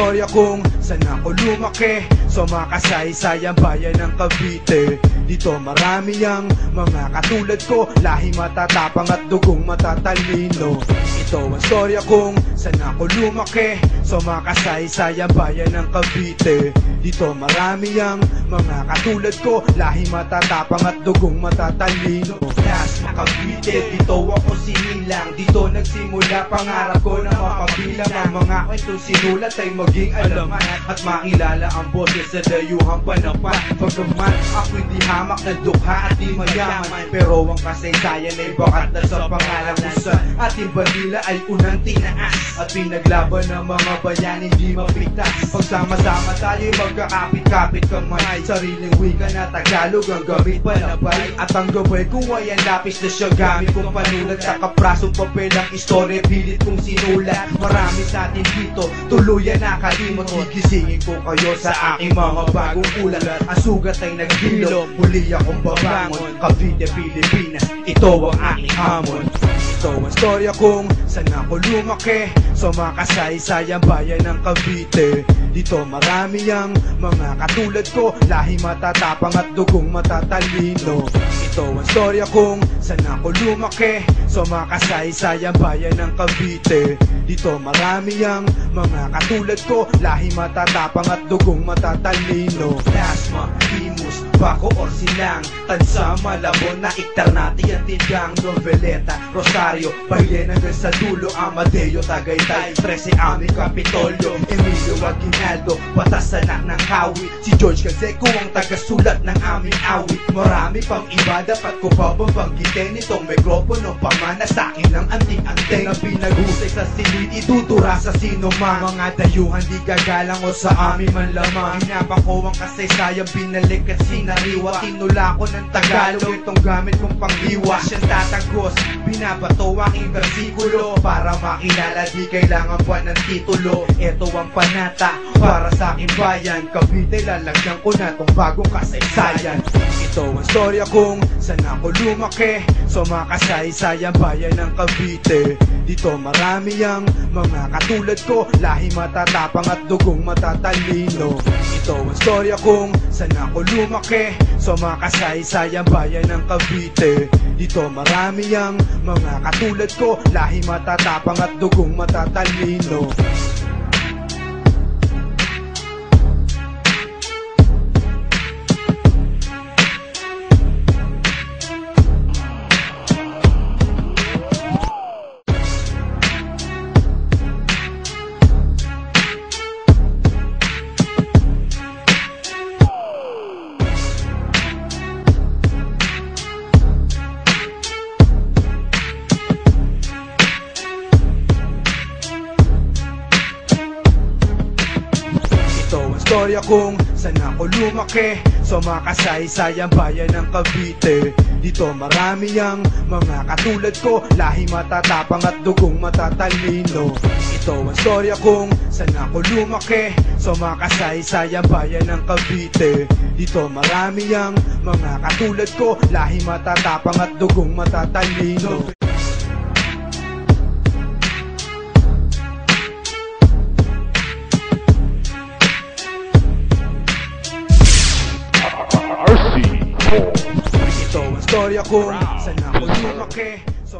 istorya kung saan ako lumaki, sa makasaysayan bayan ng Cavite. Dito marami ang mga katulad ko, lahing matatapang at dugong matatalino. Ito ang istorya kung saan ako lumaki, sa makasaysayan bayan ng Cavite. Dito marami ang mga katulad ko, lahing matatapang at dugong matatalino. Dasma Cavite, dito ako sinilang, dito nagsimula pangarap ko na makabilang. Ang mga kwento sinulat ay maging alaman at makilala ang boses sa dayuhang panapan. Pagkaman ako hindi hamak na dukha at di mayaman, pero ang kasaysayan ay bakat na sa pangalan kung saan ating bandila ay unang tinaas at pinaglaban ng mga bayan hindi mapigtas. Pagsama-sama tayo magkakapit-kapit kamay, sariling wika na Tagalog ang gamit panabay. At ang gabay kung ay ang lapis na siya gamit kong panulat, sa kaprasong papel ang istorya pilit kong sinulat. Marami sa atin dito tuluyan nakalimot, gigisingin ko kayo sa aking mga bagong ulat. Ang sugat ay naghilom, huli akong babangon. Cavite, Pilipinas, ito ang aking hamon. Ito ang istorya kung saan ako lumaki, sa makasaysayan bayan ng Cavite. Dito marami ang mga katulad ko, lahing matatapang at dugong matatalino. Ito ang istorya kung saan ako lumaki, sa makasaysayan bayan ng Cavite. Dito marami ang mga katulad ko, lahing matatapang at dugong matatalino. Dasma, Imus, Baco or Silang, Tansa, Malabon, naiktar natin ang tindang Noveleta, Rosario, Bayen hanggang sa dulo, Amadeo, Tagaytay, 13 aming Kapitolyo, Emilio Aguinaldo, Batas anak ng Kawit, si George Canseco ang tagasulat ng aming awit. Marami pang iba, dapat ko pa banggitin itong mikropono, pamana sa akin ng anting-anting na pinaghusay sa silid, itutura sa sino man. Mga dayuhan di gagalang o sa amin man lamang. Hinabang ko ang kasaysayan, binalik at sinariwa. Tinula ko ng Tagalog, itong gamit kong panghiwa. Siyang tatagos, binabato aking versikulo, para makilala di kailangan pa ng titulo. Ito ang panata para sa aking bayan, Cavite, lalagyan ko na tong bagong kasaysayan. Ito ang istorya kung saan ako lumaki, sa makasaysayan bayan ng Cavite. Dito marami ang mga katulad ko, lahing matatapang at dugong matatalino. Ito ang istorya kung saan ako lumaki, sa makasaysayan bayan ng Cavite. Dito marami ang mga katulad ko, lahing matatapang at dugong matatalino. Istorya kung saan ako lumaki, sa makasaysayan bayan ng Cavite. Dito marami ang mga katulad ko, lahing matatapang at dugong matatalino. Ito ang istorya kung saan ako lumaki, sa makasaysayan bayan ng Cavite. Dito marami ang mga katulad ko, lahing matatapang at dugong matatalino. Ito ang istorya kung saan ako lumaki, sa